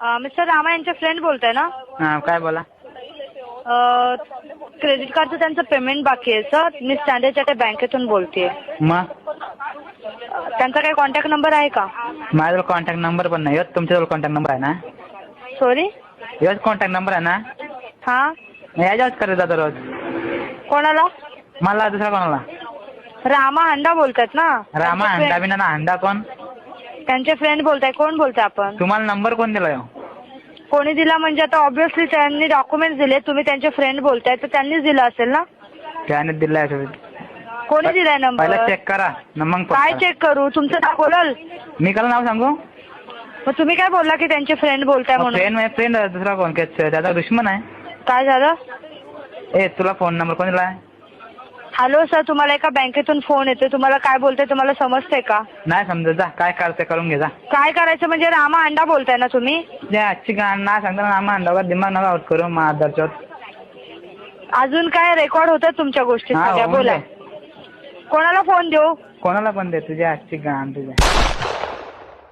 Mister Rama यांचे friend बोलताय ना? हां काय बोला. क्रेडिट कार्डचं त्यांचं पेमेंट बाकी आहे सर. मी स्टँडर्डच्या त्या बँकेतून बोलतेय. मग त्यांचा काही कॉन्टॅक्ट नंबर आहे का? माझ्याजवळ कॉन्टॅक्ट नंबर पण नाही. तुमच्याजवळ कॉन्टॅक्ट नंबर आहे ना? सॉरी? योच कॉन्टॅक्ट नंबर आहे ना? हां. याच्यावरच करत जातो रोज. कोणाला? मला दुसरा कोणाला? रामा हंडा बोलतात ना? रामा हंडा बिना ना. हंडा कोण? त्यांचे फ्रेंड बोलताय. कोण बोलताय आपण? तुम्हाला नंबर कोण दिला? कोणी दिला म्हणजे आता ऑब्व्हियसली त्यांनी डॉक्युमेंट दिले. तुम्ही त्यांचे फ्रेंड बोलताय तर त्यांनीच दिला असेल ना? त्याने दिलाय. कोणी दिलाय नंबर? पहिला चेक करा मग काय चेक करू? तुमचं नाव बोलाल? मी कला नाव सांगू? मग तुम्ही काय बोलला की त्यांचे फ्रेंड बोलताय म्हणून? फ्रेंड दुसरा कोण? त्याचा दुश्मन आहे. काय झालं? तुला फोन नंबर कोण दिलाय? हॅलो सर, तुम्हाला एका बँकेतून फोन येतोय. तुम्हाला काय बोलतोय तुम्हाला समजतंय का? नाही समजत. जा काय करायचं करून घे जा. काय करायचं म्हणजे? रामा अंडा बोलताय ना तुम्ही? आजची ना सांगता रामा अंडा दिमाग नका आउट करू आदरचोत. अजून काय रेकॉर्ड होतं तुमच्या गोष्टी सगळ्या? बोला. कोणाला फोन देऊ? कोणाला पण दे. तुझ्या आजची गाण तुझ्या.